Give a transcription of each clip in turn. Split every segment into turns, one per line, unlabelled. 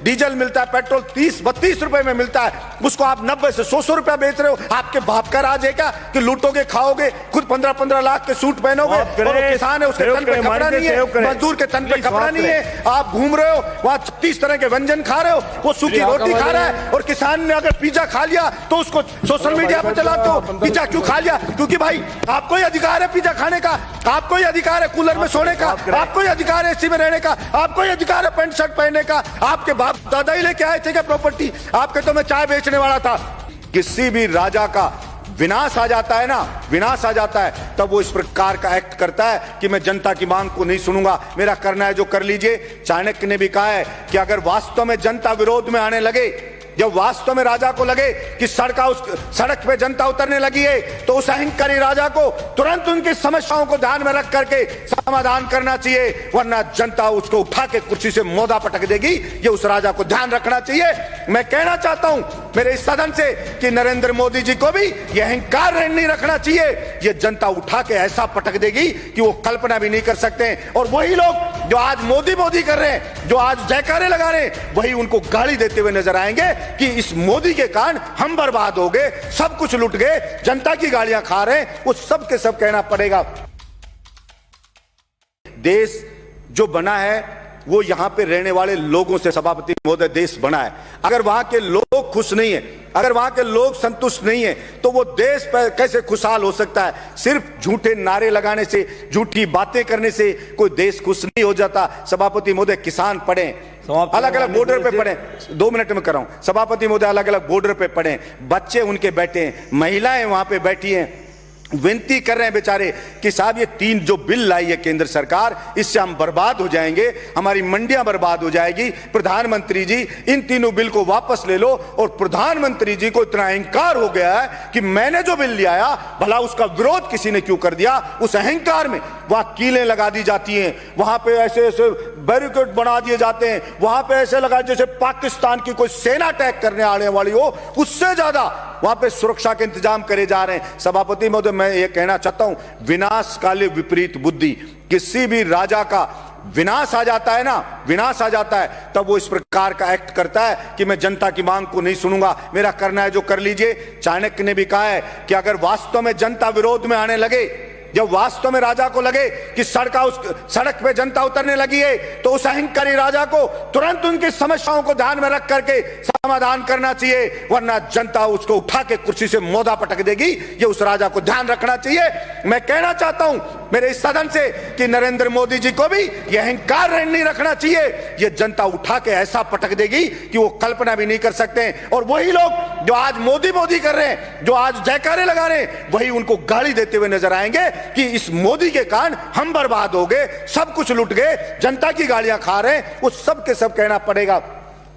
Diesel मिलता है, petrol 30-32 रुपए में मिलता है, उसको आप 90 से 100 रुपया बेच रहे हो। आपके बाप का राज है क्या कि लूटोगे, खाओगे, खुद 15-15 लाख के सूट पहनोगे, और वो किसान है उसके तन पे कपड़ा नहीं है, मजदूर के तन पे कपड़ा नहीं है, आप घूम रहे हो वहां 36 तरह के व्यंजन खा रहे हो, वो सूखी रोटी खा रहा है। और किसान ने अगर पिज्जा खा लिया तो उसको सोशल मीडिया पे चलाते हो, पिज्जा क्यों खा लिया? क्योंकि भाई आपको ही अधिकार है पिज्जा खाने का, आपको ही अधिकार है कूलर में सोने का, आपको ही अधिकार है एसी में रहने का, आपको ही अधिकार है पैंट शर्ट पहनने का। आपके बाप दादा ही लेके आए थे क्या प्रॉपर्टी? आपके तो मैं चाय बेचने वाला था। किसी भी राजा का विनाश आ जाता है ना, विनाश आ जाता है, तब वो इस प्रकार का एक्ट करता है कि मैं जनता की मांग को नहीं सुनूंगा, मेरा करना है जो कर लीजिए। चाणक्य ने भी कहा है कि अगर वास्तव में जनता विरोध में आने लगे, जब वास्तव में राजा को लगे कि सड़क पे जनता उतरने लगी है, तो उस अहंकारी राजा को तुरंत उनकी समस्याओं को ध्यान में रख करके समाधान करना चाहिए, वरना जनता उसको उठा के कुर्सी से मोदा पटक देगी। ये उस राजा को ध्यान रखना चाहिए। मैं कहना चाहता हूं मेरे इस सदन से कि नरेंद्र मोदी जी को भी ये अहंकार नहीं रखना चाहिए। ये जनता उठा के ऐसा पटक देगी कि वो कल्पना भी नहीं कर सकते। और वही लोग जो आज मोदी मोदी कर रहे हैं, जो आज जयकारे लगा रहे हैं, वही उनको गाली देते हुए नजर आएंगे कि इस मोदी के कारण हम बर्बाद हो गए, सब कुछ लुट गए, जनता की गालियां खा रहे हैं। वो सब के सब कहना पड़ेगा। देश जो बना है वो यहां पे रहने वाले लोगों से, सभापति महोदय, देश बना है। अगर वहां के लोग खुश नहीं है, अगर वहां के लोग संतुष्ट नहीं है, तो वो देश पर कैसे खुशहाल हो सकता है? सिर्फ झूठे नारे लगाने से, झूठी बातें करने से कोई देश खुश नहीं हो जाता। सभापति महोदय, किसान पढ़े, अलग अलग बॉर्डर पे पड़े, 2 मिनट में कर रहा हूं सभापति महोदय, अलग अलग बॉर्डर पे पड़े, बच्चे उनके बैठे हैं, महिलाएं वहां पे बैठी हैं, विनती कर रहे हैं बेचारे कि साहब ये 3 जो बिल लाई है केंद्र सरकार, इससे हम बर्बाद हो जाएंगे, हमारी मंडियां बर्बाद हो जाएगी। प्रधानमंत्री जी इन तीनों बिल को वापस ले लो। और प्रधानमंत्री जी को इतना अहंकार हो गया है कि मैंने जो बिल ले आया, भला उसका विरोध किसी ने क्यों कर दिया? उस अहंकार में वहां कीलें लगा दी जाती हैं, वहां पे ऐसे ऐसे बैरिकेड बना दिए जाते हैं, वहां पे ऐसे लगा जैसे पाकिस्तान की कोई सेना अटैक करने आने वाली हो, उससे ज्यादा वहां पे सुरक्षा के इंतजाम करे जा रहे हैं। सभापति महोदय, मैं ये कहना चाहता हूं, विनाश काले विपरीत बुद्धि। किसी भी राजा का विनाश आ जाता है ना, विनाश आ जाता है, तब वो इस प्रकार का एक्ट करता है कि मैं जनता की मांग को नहीं सुनूंगा, मेरा करना है जो कर लीजिए। चाणक्य ने भी कहा है कि अगर वास्तव में जनता विरोध में आने लगे, जब वास्तव में राजा को लगे कि सड़क पे जनता उतरने लगी है, तो उस अहंकारी राजा को तुरंत उनकी समस्याओं को ध्यान में रख करके समाधान करना चाहिए, वरना जनता उसको उठा के कुर्सी से मोदा पटक देगी। ये उस राजा को ध्यान रखना चाहिए। मैं कहना चाहता हूं मेरे इस सदन से कि नरेंद्र मोदी जी को भी ये अहंकार नहीं रखना चाहिए। ये जनता उठा के ऐसा पटक देगी कि वो कल्पना भी नहीं कर सकते। और वही लोग जो आज मोदी मोदी कर रहे हैं, जो आज जयकारे लगा रहे हैं, वही उनको गाली देते हुए नजर आएंगे कि इस मोदी के कारण हम बर्बाद हो गए, सब कुछ लुट गए, जनता की गालियां खा रहे हैं। वो सब के सब कहना पड़ेगा।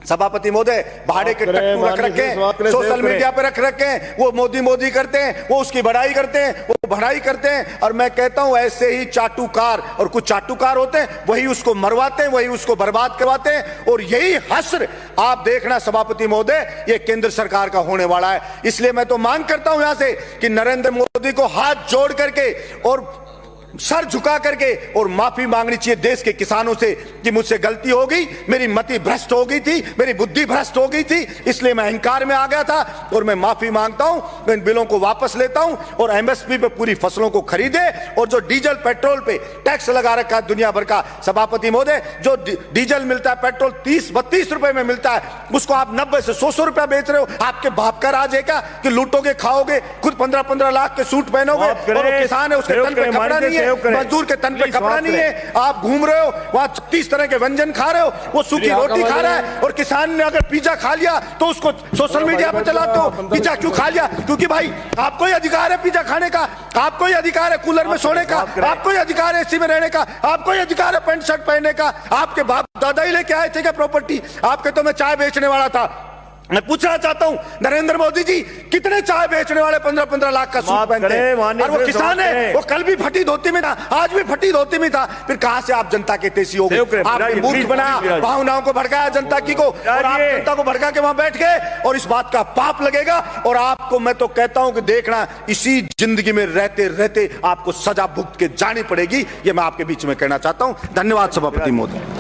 सभापति महोदय, भाड़े के टट्टू रख रखे हैं, सोशल मीडिया पे रख रखे हैं, वो मोदी मोदी करते हैं, वो उसकी बढ़ाई करते हैं, वो बढ़ाई करते हैं। और मैं कहता हूं ऐसे ही चाटुकार, और कुछ चाटुकार होते हैं, वही उसको मरवाते हैं, वही उसको बर्बाद करवाते हैं। और यही हश्र आप देखना सभापति महोदय, ये केंद्र सरकार का होने वाला है। इसलिए मैं तो मांग करता हूं यहां से कि नरेंद्र मोदी को हाथ जोड़ करके और सर झुका करके और माफी मांगनी चाहिए देश के किसानों से कि मुझसे गलती हो गई, मेरी मति भ्रष्ट हो गई थी, मेरी बुद्धि भ्रष्ट हो गई थी, इसलिए मैं अहंकार में आ गया था और मैं माफी मांगता हूं, मैं इन बिलों को वापस लेता हूं और एमएसपी पे पूरी फसलों को खरीदे। और जो डीजल पेट्रोल पे टैक्स लगा रखा है दुनिया भर का, सभापति महोदय, जो डीजल मिलता है, पेट्रोल 30-32 रुपए में मिलता है, उसको आप 90 से 100 रुपया बेच रहे हो। आपके बाप का राज है क्या कि लूटोगे, खाओगे, खुद 15-15 लाख के सूट पहनोगे, और वो किसान है उसके तन पे कपड़ा नहीं है, मजदूर के तन पे कपड़ा नहीं है, आप घूम रहे हो वहां 36 तरह के व्यंजन खा रहे हो, वो सूखी रोटी खा रहा है। और किसान ने अगर पिज्जा खा लिया तो उसको सोशल मीडिया पे चलाते हो, पिज्जा क्यों खा लिया? क्योंकि भाई आपको ही अधिकार है पिज्जा खाने का, आपको ही अधिकार है कूलर में सोने का, आपको ही अधिकार है एसी में रहने का, आपको ही अधिकार है पैंट शर्ट पहनने का। आपके बाप दादा ही लेके आए थे क्या प्रॉपर्टी? आपके तो मैं चाय बेचने वाला था। मैं पूछना चाहता हूं नरेंद्र मोदी जी, कितने चाय बेचने वाले 15-15 लाख का सूट पहनते हैं? और वो किसान है, वो कल भी फटी धोती में था, आज भी फटी धोती में था। फिर कहां से आप जनता के तेजी हो गए? आपने मूर्ख बनाया, भावनाओं को भड़काया जनता की को, और आप जनता को भड़का के वहां बैठ गए। और इस बात का पाप लगेगा। और आपको मैं तो कहता हूं कि देखना, इसी जिंदगी में रहते रहते आपको सजा भुगत के जानी पड़ेगी। ये मैं आपके बीच में कहना चाहता हूं। धन्यवाद सभापति महोदय।